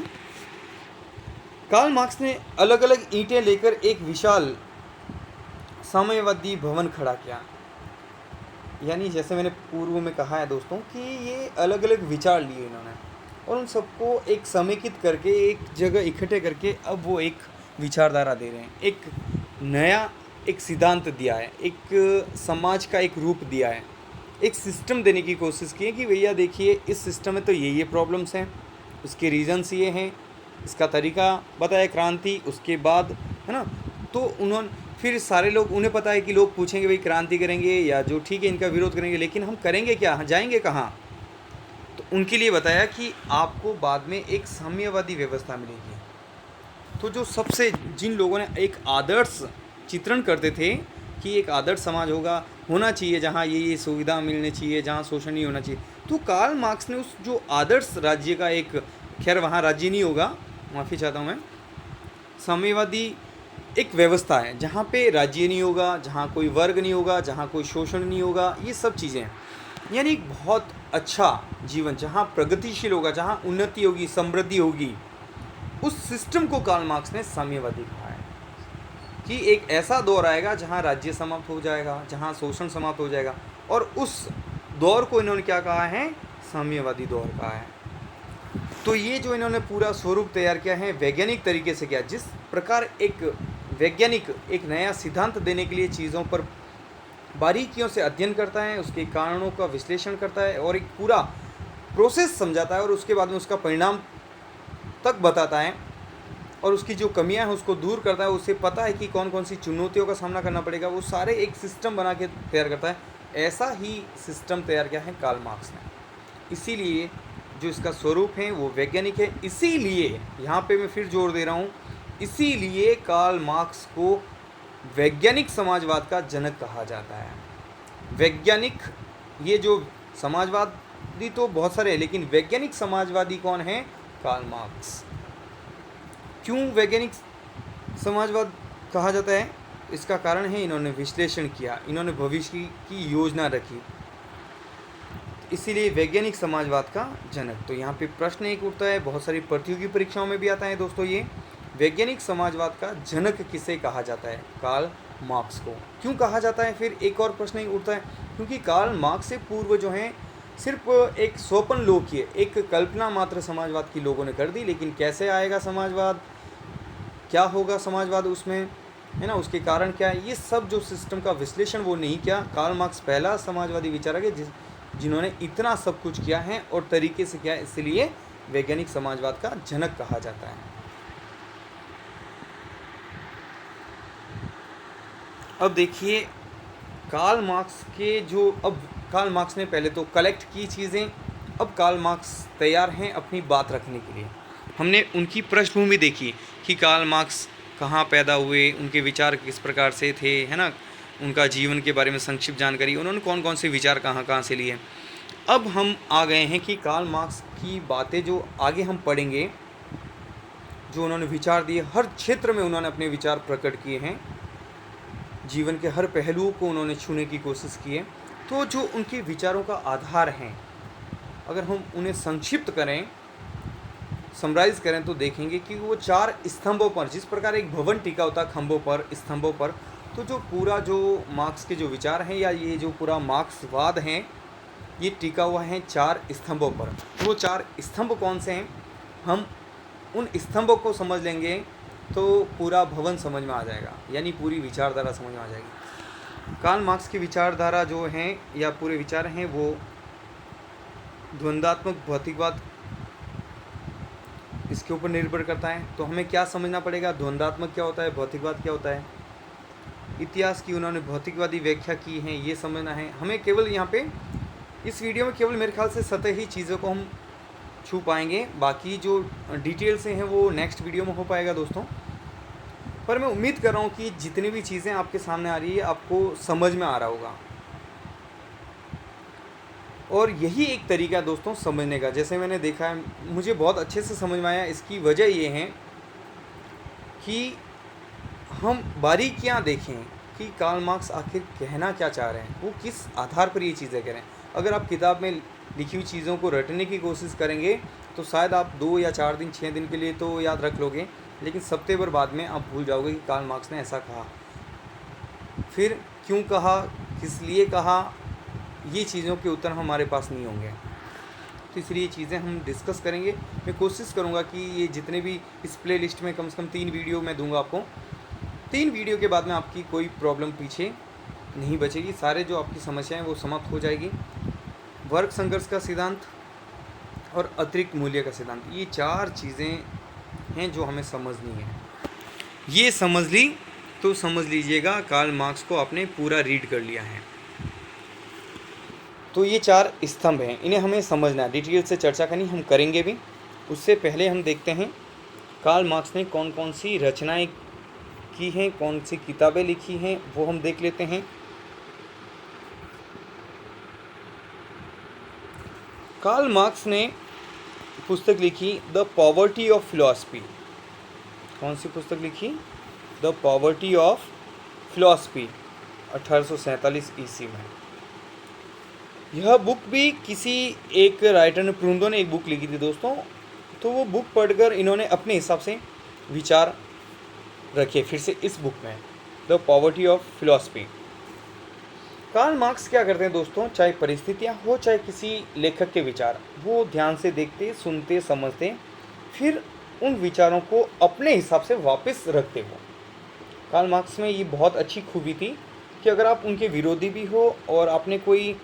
कार्ल मार्क्स ने अलग अलग ईंटें लेकर एक विशाल साम्यवादी भवन खड़ा किया। यानी जैसे मैंने पूर्व में कहा है दोस्तों कि ये अलग अलग विचार लिए इन्होंने, और उन सबको एक समेकित करके एक जगह इकट्ठे करके अब वो एक विचारधारा दे रहे हैं, एक नया एक सिद्धांत दिया है, एक समाज का एक रूप दिया है, एक सिस्टम देने की कोशिश की है कि भैया देखिए इस सिस्टम में तो ये प्रॉब्लम्स हैं, उसके रीजंस ये हैं, इसका तरीका बताया क्रांति, उसके बाद है ना। तो उन्होंने फिर सारे लोग, उन्हें पता है कि लोग पूछेंगे भाई क्रांति करेंगे या जो ठीक है इनका विरोध करेंगे, लेकिन हम करेंगे क्या, जाएंगे कहाँ। तो उनके लिए बताया कि आपको बाद में एक साम्यवादी व्यवस्था मिलेगी। तो जो सबसे जिन लोगों ने एक आदर्श चित्रण करते थे कि एक आदर्श समाज होना चाहिए जहाँ ये सुविधा मिलनी चाहिए, जहाँ शोषण नहीं होना चाहिए, तो कार्ल मार्क्स ने उस जो आदर्श राज्य का एक, खैर वहाँ राज्य नहीं होगा, माफ़ी चाहता हूँ मैं, साम्यवादी एक व्यवस्था है जहाँ पे राज्य नहीं होगा, जहाँ कोई वर्ग नहीं होगा, जहाँ कोई शोषण नहीं होगा, ये सब चीज़ें हैं। यानी एक बहुत अच्छा जीवन जहाँ प्रगतिशील होगा, जहाँ उन्नति होगी, समृद्धि होगी, उस सिस्टम को कार्ल मार्क्स ने साम्यवादी कहा है। कि एक ऐसा दौर आएगा जहाँ राज्य समाप्त हो जाएगा, जहाँ शोषण समाप्त हो जाएगा, और उस दौर को इन्होंने क्या कहा है, साम्यवादी दौर कहा है। तो ये जो इन्होंने पूरा स्वरूप तैयार किया है वैज्ञानिक तरीके से किया, जिस प्रकार एक वैज्ञानिक एक नया सिद्धांत देने के लिए चीज़ों पर बारीकियों से अध्ययन करता है, उसके कारणों का विश्लेषण करता है और एक पूरा प्रोसेस समझाता है, और उसके बाद में उसका परिणाम तक बताता है, और उसकी जो कमियां हैं उसको दूर करता है, उसे पता है कि कौन कौन सी चुनौतियों का सामना करना पड़ेगा, वो सारे एक सिस्टम बना के तैयार करता है। ऐसा ही सिस्टम तैयार किया है कार्ल मार्क्स ने। इसीलिए जो इसका स्वरूप है वो वैज्ञानिक है। इसीलिए यहाँ पे मैं फिर जोर दे रहा हूँ, इसीलिए कार्ल मार्क्स को वैज्ञानिक समाजवाद का जनक कहा जाता है। वैज्ञानिक, ये जो समाजवादी तो बहुत सारे हैं, लेकिन वैज्ञानिक समाजवादी कौन है, कार्ल मार्क्स। क्यों वैज्ञानिक समाजवाद कहा जाता है, इसका कारण है इन्होंने विश्लेषण किया, इन्होंने भविष्य की योजना रखी, इसीलिए वैज्ञानिक समाजवाद का जनक। तो यहाँ पे प्रश्न एक उठता है, बहुत सारी प्रतियोगी परीक्षाओं में भी आता है दोस्तों, ये वैज्ञानिक समाजवाद का जनक किसे कहा जाता है, कार्ल मार्क्स को। क्यों कहा जाता है, फिर एक और प्रश्न ही उठता है, क्योंकि कार्ल मार्क्स से पूर्व जो हैं सिर्फ एक स्वप्न लोक ही है, एक कल्पना मात्र समाजवाद की लोगों ने कर दी, लेकिन कैसे आएगा समाजवाद, क्या होगा समाजवाद उसमें, है ना, उसके कारण क्या है, ये सब जो सिस्टम का विश्लेषण वो नहीं किया। कार्ल मार्क्स पहला समाजवादी विचारक है जिन्होंने इतना सब कुछ किया है और तरीके से किया, इसलिए वैज्ञानिक समाजवाद का जनक कहा जाता है। अब देखिए कार्ल मार्क्स के जो, अब कार्ल मार्क्स ने पहले तो कलेक्ट की चीज़ें, अब कार्ल मार्क्स तैयार हैं अपनी बात रखने के लिए। हमने उनकी पृष्ठभूमि देखी कि कार्ल मार्क्स कहाँ पैदा हुए, उनके विचार किस प्रकार से थे, है ना, उनका जीवन के बारे में संक्षिप्त जानकारी, उन्होंने कौन कौन से विचार कहाँ कहाँ से लिए। अब हम आ गए हैं कि कार्ल मार्क्स की बातें जो आगे हम पढ़ेंगे, जो उन्होंने विचार दिए, हर क्षेत्र में उन्होंने अपने विचार प्रकट किए हैं, जीवन के हर पहलुओं को उन्होंने छूने की कोशिश की है। तो जो उनके विचारों का आधार हैं, अगर हम उन्हें संक्षिप्त करें, समराइज़ करें, तो देखेंगे कि वो 4 स्तंभों पर, जिस प्रकार एक भवन टिका होता है खंभों पर, स्तंभों पर, तो जो पूरा जो मार्क्स के जो विचार हैं, या ये जो पूरा मार्क्सवाद हैं, ये टिका हुआ है 4 स्तंभों पर। तो वो 4 स्तंभ कौन से हैं, हम उन स्तंभों को समझ लेंगे तो पूरा भवन समझ में आ जाएगा, यानी पूरी विचारधारा समझ में आ जाएगी। कार्ल मार्क्स की विचारधारा जो हैं, या पूरे विचार हैं, वो द्वंद्वात्मक भौतिकवाद, इसके ऊपर निर्भर करता है। तो हमें क्या समझना पड़ेगा, द्वंद्वात्मक क्या होता है, भौतिकवाद क्या होता है, इतिहास की उन्होंने भौतिकवादी व्याख्या की है, ये समझना है हमें। केवल यहाँ पे इस वीडियो में केवल मेरे ख्याल से सतही चीज़ों को हम छू पाएंगे, बाकी जो डिटेल से हैं वो नेक्स्ट वीडियो में हो पाएगा दोस्तों। पर मैं उम्मीद कर रहा हूँ कि जितनी भी चीज़ें आपके सामने आ रही है आपको समझ में आ रहा होगा, और यही एक तरीका है दोस्तों समझने का। जैसे मैंने देखा है, मुझे बहुत अच्छे से समझ में आया। इसकी वजह ये है कि हम बारीकियाँ देखें कि कार्ल मार्क्स आखिर कहना क्या चाह रहे हैं, वो किस आधार पर ये चीज़ें कह रहे हैं। अगर आप किताब में लिखी हुई चीज़ों को रटने की कोशिश करेंगे तो शायद आप 2 या 4 दिन 6 दिन के लिए तो याद रख लोगे, लेकिन हफ्ते भर बाद में आप भूल जाओगे कि कार्ल मार्क्स ने ऐसा कहा, फिर क्यों कहा, किस लिए कहा, ये चीज़ों के उत्तर हमारे पास नहीं होंगे। तो इसलिए चीज़ें हम डिस्कस करेंगे। मैं कोशिश करूँगा कि ये जितने भी इस प्ले लिस्ट में कम से कम 3 वीडियो मैं दूंगा आपको, 3 वीडियो के बाद में आपकी कोई प्रॉब्लम पीछे नहीं बचेगी, सारे जो आपकी समस्याएं वो समाप्त हो जाएगी। वर्ग संघर्ष का सिद्धांत और अतिरिक्त मूल्य का सिद्धांत, ये 4 चीज़ें हैं जो हमें समझनी है। ये समझ ली तो समझ लीजिएगा कार्ल मार्क्स को आपने पूरा रीड कर लिया है। तो ये 4 स्तंभ हैं, इन्हें हमें समझना है, डिटेल से चर्चा करनी हम करेंगे भी। उससे पहले हम देखते हैं कार्ल मार्क्स ने कौन कौन सी रचनाएं की हैं, कौन सी किताबें लिखी हैं, वो हम देख लेते हैं। कार्ल मार्क्स ने पुस्तक लिखी द पॉवर्टी ऑफ फिलॉसफी। कौन सी पुस्तक लिखी, द पॉवर्टी ऑफ फिलॉसफी, 1847 ईस्वी में। यह बुक भी किसी एक राइटर ने, प्रूंदो ने एक बुक लिखी थी दोस्तों, तो वो बुक पढ़कर इन्होंने अपने हिसाब से विचार रखे फिर से इस बुक में, the poverty of philosophy. Karl Marx क्या करते हैं दोस्तों, चाहे परिस्थितियाँ हो चाहे किसी लेखक के विचार, वो ध्यान से देखते, सुनते, समझते, फिर उन विचारों को अपने हिसाब से वापस रखते हो। कार्ल मार्क्स में ये बहुत अच्छी खूबी थी कि अगर आप उनके विरोधी भी हो और आपने कोई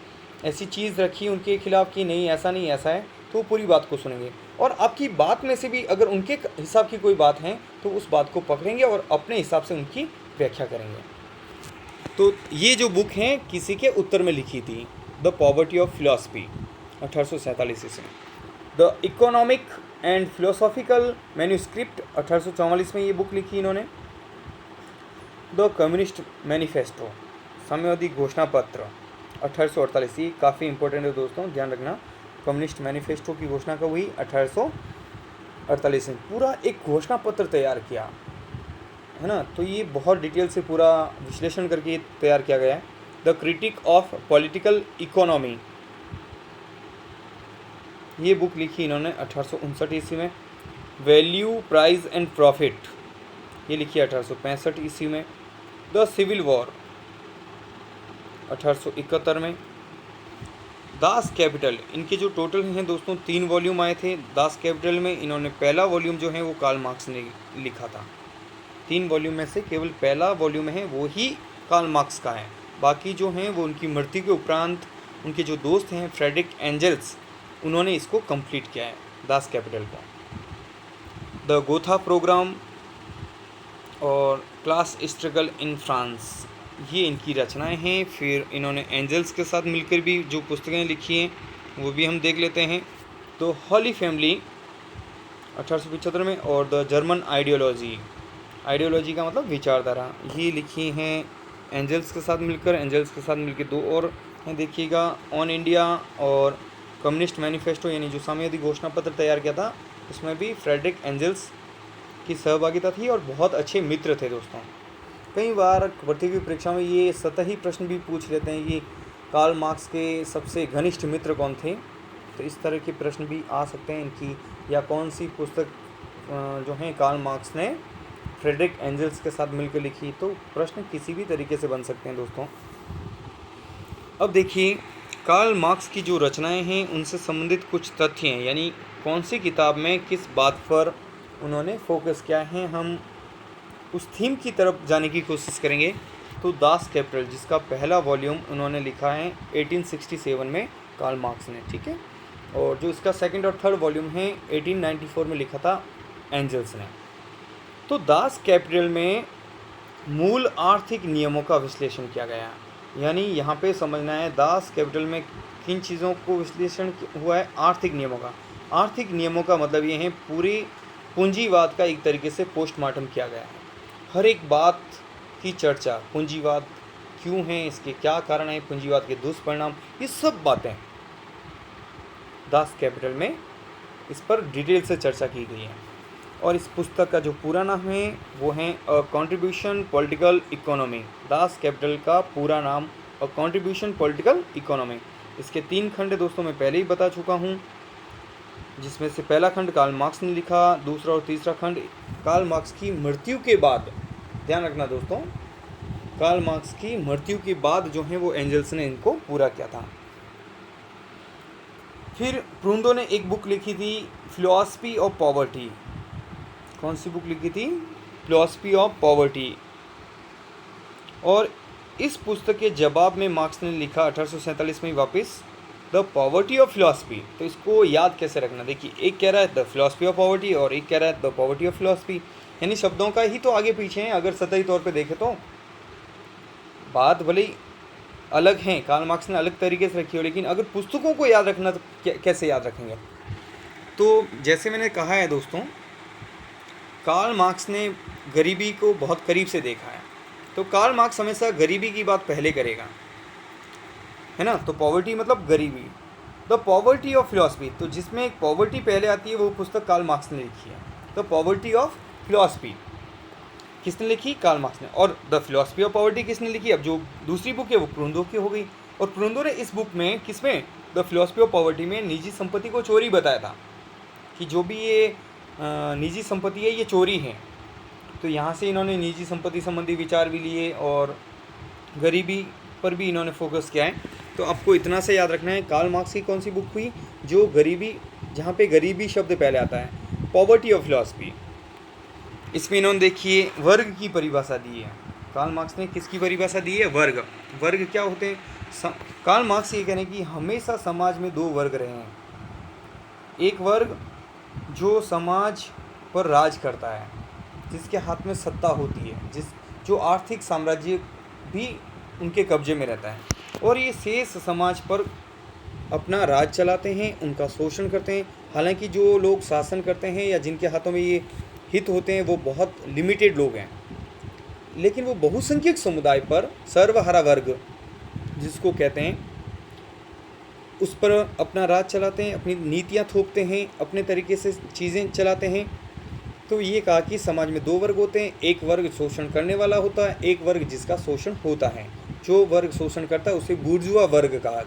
ऐसी चीज़ रखी उनके खिलाफ कि नहीं ऐसा नहीं ऐसा है, तो वो पूरी बात को सुनेंगे, और आपकी बात में से भी अगर उनके हिसाब की कोई बात है तो उस बात को पकड़ेंगे और अपने हिसाब से उनकी व्याख्या करेंगे। तो ये जो बुक है किसी के उत्तर में लिखी थी, द पॉवर्टी ऑफ फिलॉसफी, 1847 ईस्वी में। The economic and philosophical manuscript, 1844 में ये बुक लिखी इन्होंने। द कम्युनिस्ट मैनिफेस्टो, साम्यवादी घोषणा पत्र, 1848, ये काफ़ी इंपॉर्टेंट है दोस्तों, ध्यान रखना। कम्युनिस्ट मैनिफेस्टो की घोषणा कब हुई, 1848 में। पूरा एक घोषणा पत्र तैयार किया है ना, तो ये बहुत डिटेल से पूरा विश्लेषण करके तैयार किया गया है। The critic of political economy, ये बुक लिखी इन्होंने 1859 ईस्वी में। वैल्यू, प्राइस एंड प्रॉफिट, ये लिखी 1865 ईस्वी में। द सिविल वॉर, 1871 में। दास कैपिटल, इनके जो टोटल हैं दोस्तों 3 वॉल्यूम आए थे दास कैपिटल में। इन्होंने पहला वॉल्यूम जो है वो कार्ल मार्क्स ने लिखा था। 3 वॉल्यूम में से केवल पहला वॉल्यूम है वो ही कार्ल मार्क्स का है, बाकी जो हैं वो उनकी मृत्यु के उपरांत उनके जो दोस्त हैं फ्रेडरिक एंजल्स, उन्होंने इसको कंप्लीट किया है, दास कैपिटल का। द गोथा प्रोग्राम और क्लास स्ट्रगल इन फ्रांस, ये इनकी रचनाएं हैं। फिर इन्होंने एंजल्स के साथ मिलकर भी जो पुस्तकें लिखी हैं वो भी हम देख लेते हैं। तो हॉली फैमिली, 1875 में। और द जर्मन आइडियोलॉजी, आइडियोलॉजी का मतलब विचारधारा, ये लिखी हैं एंजल्स के साथ मिलकर। एंजल्स के साथ मिलकर 2 और हैं, देखिएगा, ऑन इंडिया और कम्युनिस्ट मैनिफेस्टो यानी जो साम्यवादी घोषणा पत्र तैयार किया था, उसमें भी फ्रेडरिक एंजल्स की सहभागिता थी और बहुत अच्छे मित्र थे दोस्तों। कई बार प्रतियोगी परीक्षा में ये सतही प्रश्न भी पूछ लेते हैं कि कार्ल मार्क्स के सबसे घनिष्ठ मित्र कौन थे, तो इस तरह के प्रश्न भी आ सकते हैं इनकी, या कौन सी पुस्तक जो है कार्ल मार्क्स ने फ्रेडरिक एंजल्स के साथ मिलकर लिखी। तो प्रश्न किसी भी तरीके से बन सकते हैं दोस्तों। अब देखिए, कार्ल मार्क्स की जो रचनाएं हैं उनसे संबंधित कुछ तथ्य हैं, यानी कौन सी किताब में किस बात पर उन्होंने फोकस किया है, हम उस थीम की तरफ जाने की कोशिश करेंगे। तो दास कैपिटल, जिसका पहला वॉल्यूम उन्होंने लिखा है 1867 में कार्ल मार्क्स ने, ठीक है, और जो इसका सेकंड और थर्ड वॉल्यूम है 1894 में लिखा था एंजल्स ने। तो दास कैपिटल में मूल आर्थिक नियमों का विश्लेषण किया गया है, यानी यहाँ पे समझना है दास कैपिटल में किन चीज़ों को विश्लेषण हुआ है, आर्थिक नियमों का। आर्थिक नियमों का मतलब ये है पूरी पूंजीवाद का एक तरीके से पोस्टमार्टम किया गया है। हर एक बात की चर्चा, पूंजीवाद क्यों है, इसके क्या कारण है, पूंजीवाद के दुष्परिणाम, ये सब बातें दास कैपिटल में इस पर डिटेल से चर्चा की गई है। और इस पुस्तक का जो पूरा नाम है वो है a contribution political economy. Das Kapital का पूरा नाम अ कॉन्ट्रीब्यूशन पॉलिटिकल इकोनॉमी। इसके 3 खंड दोस्तों मैं पहले ही बता चुका हूँ, जिसमें से पहला खंड कार्ल मार्क्स ने लिखा, दूसरा और तीसरा खंड कार्ल मार्क्स की मृत्यु के बाद, ध्यान रखना दोस्तों, कार्ल मार्क्स की मृत्यु के बाद जो है वो एंजल्स ने इनको पूरा किया था। फिर प्रूंदो ने एक बुक लिखी थी फिलॉसफी ऑफ पॉवर्टी। कौन सी बुक लिखी थी? Philosophy of poverty. और इस पुस्तक के जवाब में मार्क्स ने लिखा 1847 में वापस द पॉवर्टी ऑफ फिलॉसफी। तो इसको याद कैसे रखना, देखिए, एक कह रहा है द फिलॉसफी ऑफ पॉवर्टी और एक कह रहा है द पॉवर्टी ऑफ फिलॉसफी, यानी शब्दों का ही तो आगे पीछे हैं। अगर सतही तौर पे देखें तो बात भले ही अलग है, कार्ल मार्क्स ने अलग तरीके से रखी हो, लेकिन अगर पुस्तकों को याद रखना तो कैसे याद रखेंगे? तो जैसे मैंने कहा है दोस्तों, कार्ल मार्क्स ने गरीबी को बहुत करीब से देखा है, तो कार्ल मार्क्स हमेशा गरीबी की बात पहले करेगा, है ना। तो पॉवर्टी मतलब गरीबी, द पॉवर्टी ऑफ फिलॉसफी, तो जिसमें एक पॉवर्टी पहले आती है वो पुस्तक कार्ल मार्क्स ने लिखी है। द पॉवर्टी ऑफ फिलॉसफी किसने लिखी? कार्ल मार्क्स ने। और द फिलॉसफी ऑफ पॉवर्टी किसने लिखी? अब जो दूसरी बुक है वो प्रूंदो की हो गई। और प्रूंदो ने इस बुक में, किसमें, द फिलॉसफी ऑफ पॉवर्टी में, निजी संपत्ति को चोरी बताया था कि जो भी ये निजी संपत्ति है ये चोरी है। तो यहाँ से इन्होंने निजी संपत्ति संबंधी विचार भी लिए और गरीबी पर भी इन्होंने फोकस किया है। तो आपको इतना से याद रखना है, कार्ल मार्क्स की कौन सी बुक हुई जो गरीबी, जहाँ पे गरीबी शब्द पहले आता है, पॉवर्टी ऑफ फिलॉसफी। इसमें इन्होंने देखिए वर्ग की परिभाषा दी है। कार्ल मार्क्स ने किसकी परिभाषा दी है? वर्ग। वर्ग क्या होते हैं? कार्ल मार्क्स ये कहने कि हमेशा समाज में 2 वर्ग रहे हैं। एक वर्ग जो समाज पर राज करता है, जिसके हाथ में सत्ता होती है, जो आर्थिक साम्राज्य भी उनके कब्जे में रहता है, और ये शेष समाज पर अपना राज चलाते हैं, उनका शोषण करते हैं। हालांकि जो लोग शासन करते हैं या जिनके हाथों में ये हित होते हैं वो बहुत लिमिटेड लोग हैं, लेकिन वो बहुसंख्यक समुदाय पर सर्वहारा वर्ग जिसको कहते हैं, उस पर अपना राज चलाते हैं, अपनी नीतियाँ थोपते हैं, अपने तरीके से चीज़ें चलाते हैं। तो ये कहा कि समाज में 2 वर्ग होते हैं, एक वर्ग शोषण करने वाला होता है, एक वर्ग जिसका शोषण होता है। जो वर्ग शोषण करता है उसे बुर्जुआ वर्ग कहा।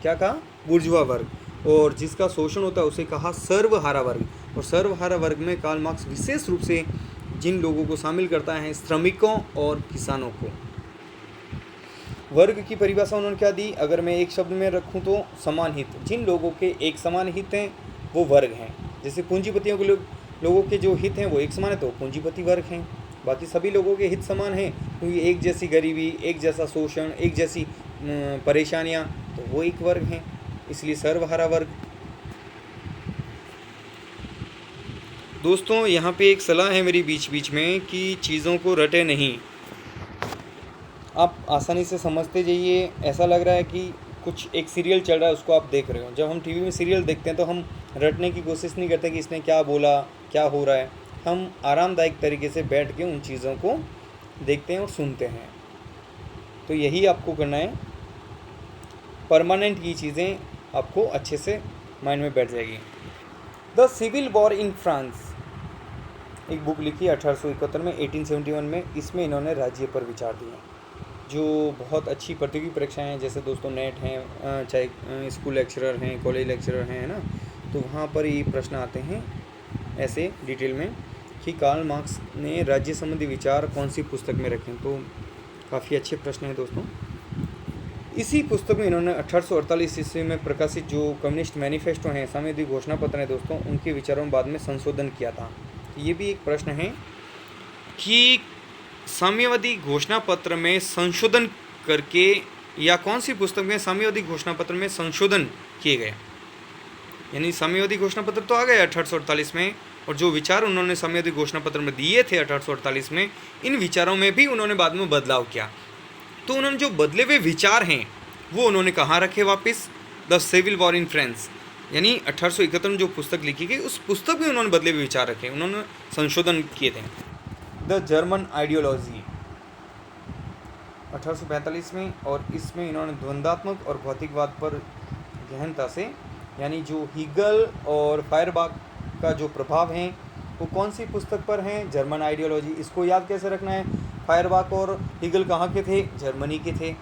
क्या कहा? बुर्जुआ वर्ग। और जिसका शोषण होता है उसे कहा सर्वहारा वर्ग। और सर्वहारा वर्ग में कार्ल मार्क्स विशेष रूप से जिन लोगों को शामिल करता है, श्रमिकों और किसानों को। वर्ग की परिभाषा उन्होंने क्या दी? अगर मैं एक शब्द में रखूं तो समान हित। जिन लोगों के एक समान हित हैं वो वर्ग हैं। जैसे पूंजीपतियों के लोगों के जो हित हैं वो एक समान है तो पूंजीपति वर्ग हैं। बाकी सभी लोगों के हित समान हैं, क्योंकि एक जैसी गरीबी, एक जैसा शोषण, एक जैसी परेशानियां, तो वो एक वर्ग हैं, इसलिए सर्वहारा वर्ग। दोस्तों यहाँ पे एक सलाह है मेरी बीच बीच में कि चीज़ों को रटे नहीं, आप आसानी से समझते जाइए। ऐसा लग रहा है कि कुछ एक सीरियल चल रहा है उसको आप देख रहे हो। जब हम टीवी में सीरियल देखते हैं तो हम रटने की कोशिश नहीं करते कि इसने क्या बोला, क्या हो रहा है। हम आरामदायक तरीके से बैठ के उन चीज़ों को देखते हैं और सुनते हैं। तो यही आपको करना है, परमानेंट की चीज़ें आपको अच्छे से माइंड में बैठ जाएगी। The civil war in France, एक बुक लिखी 1871 में, 1871 में। इसमें इन्होंने राज्य पर विचार दिए, जो बहुत अच्छी प्रतियोगी परीक्षाएं हैं, जैसे दोस्तों नेट हैं, चाहे स्कूल लेक्चरर हैं, कॉलेज लेक्चरर हैं, है ना, तो वहाँ पर ये प्रश्न आते हैं ऐसे डिटेल में कि कार्ल मार्क्स ने राज्य संबंधी विचार कौन सी पुस्तक में रखे। तो काफ़ी अच्छे प्रश्न हैं दोस्तों। इसी पुस्तक में इन्होंने 1848 ईस्वी में प्रकाशित जो कम्युनिस्ट मैनिफेस्टो हैं, साम्यवादी घोषणा पत्र हैं दोस्तों, उनके विचारों में बाद में संशोधन किया था। ये भी एक प्रश्न है कि साम्यवादी घोषणा पत्र में संशोधन करके, या कौन सी पुस्तक में साम्यवादी घोषणा पत्र में संशोधन किए गए। यानी साम्यवादी घोषणा पत्र तो आ गए 1848 में, और जो विचार उन्होंने साम्यवादी घोषणा पत्र में दिए थे 1848 में, इन विचारों में भी उन्होंने बाद में बदलाव किया। तो उन्होंने जो बदले हुए विचार हैं वो उन्होंने कहाँ रखे वापस, the civil war in France, यानी 1871 में जो पुस्तक लिखी गई उस पुस्तक में उन्होंने बदले हुए विचार रखे, उन्होंने संशोधन किए थे। द जर्मन आइडियोलॉजी 1845 में, और इसमें इन्होंने द्वंद्वात्मक और भौतिकवाद पर गहनता से, यानी जो हीगल और फायरबाख का जो प्रभाव है वो कौन सी पुस्तक पर है, जर्मन आइडियोलॉजी। इसको याद कैसे रखना है, फायरबाख और हीगल कहाँ के थे, जर्मनी के थे।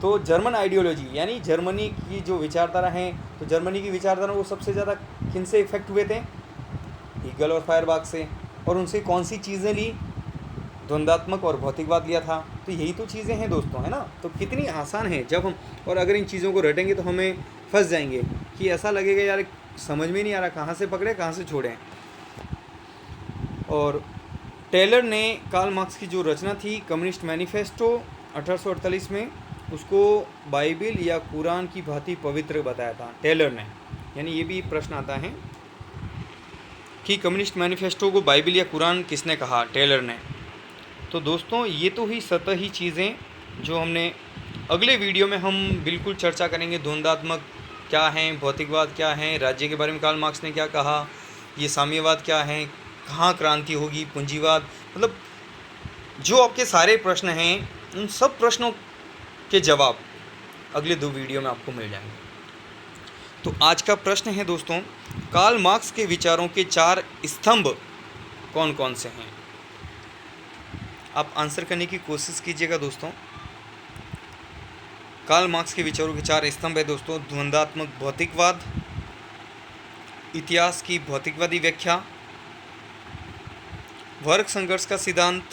तो जर्मन आइडियोलॉजी यानी जर्मनी की जो विचारधारा है, तो जर्मनी की विचारधारा वो सबसे ज़्यादा किन से इफेक्ट हुए थे, हीगल और फायरबाख से, और उनसे कौन सी चीज़ें ली, द्वंद्वात्मक और भौतिकवाद लिया था। तो यही तो चीज़ें हैं दोस्तों, है ना। तो कितनी आसान है जब हम, और अगर इन चीज़ों को रटेंगे तो हमें फंस जाएंगे कि ऐसा लगेगा यार समझ में नहीं आ रहा, कहाँ से पकड़े कहाँ से छोड़ें। और टेलर ने कार्ल मार्क्स की जो रचना थी कम्युनिस्ट मैनिफेस्टो 1848 में, उसको बाइबिल या कुरान की भांति पवित्र बताया था टेलर ने। यानी ये भी प्रश्न आता है कि कम्युनिस्ट मैनिफेस्टो को बाइबिल या कुरान किसने कहा, टेलर ने। तो दोस्तों ये तो ही सतही चीज़ें जो हमने, अगले वीडियो में हम बिल्कुल चर्चा करेंगे द्वंद्वात्मक क्या हैं, भौतिकवाद क्या हैं, राज्य के बारे में कार्ल मार्क्स ने क्या कहा, ये साम्यवाद क्या है, कहाँ क्रांति होगी, पूंजीवाद, मतलब जो आपके सारे प्रश्न हैं उन सब प्रश्नों के जवाब अगले 2 वीडियो में आपको मिल जाएंगे। तो आज का प्रश्न है दोस्तों, कार्ल मार्क्स के विचारों के 4 स्तंभ कौन कौन से हैं। आप आंसर करने की कोशिश कीजिएगा दोस्तों। कार्ल मार्क्स के विचारों के 4 स्तंभ है दोस्तों, द्वंद्वात्मक भौतिकवाद, इतिहास की भौतिकवादी व्याख्या, वर्ग संघर्ष का सिद्धांत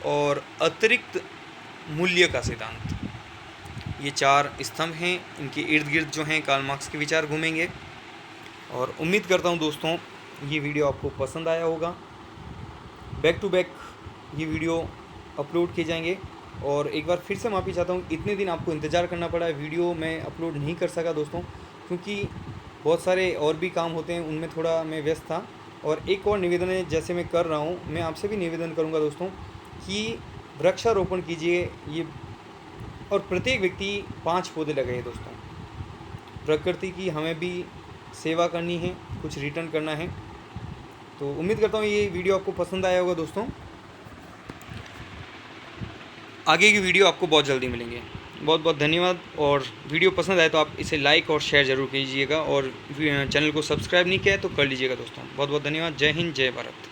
और अतिरिक्त मूल्य का सिद्धांत। ये 4 स्तंभ हैं, इनके इर्द गिर्द जो हैं कार्ल मार्क्स के विचार घूमेंगे। और उम्मीद करता हूँ दोस्तों ये वीडियो आपको पसंद आया होगा। बैक टू बैक ये वीडियो अपलोड किए जाएंगे। और एक बार फिर से माफ़ी चाहता हूँ, इतने दिन आपको इंतज़ार करना पड़ा है, वीडियो मैं अपलोड नहीं कर सका दोस्तों, क्योंकि बहुत सारे और भी काम होते हैं, उनमें थोड़ा मैं व्यस्त था। और एक और निवेदन है, जैसे मैं कर रहा हूँ, मैं आपसे भी निवेदन करूँगा दोस्तों कि वृक्षारोपण कीजिए ये, और प्रत्येक व्यक्ति 5 पौधे लगाइए दोस्तों। प्रकृति की हमें भी सेवा करनी है, कुछ रिटर्न करना है। तो उम्मीद करता हूँ ये वीडियो आपको पसंद आया होगा दोस्तों। आगे की वीडियो आपको बहुत जल्दी मिलेंगे। बहुत बहुत धन्यवाद। और वीडियो पसंद आए तो आप इसे लाइक और शेयर ज़रूर कीजिएगा, और चैनल को सब्सक्राइब नहीं किया है तो कर लीजिएगा दोस्तों। बहुत बहुत धन्यवाद। जय हिंद, जय भारत।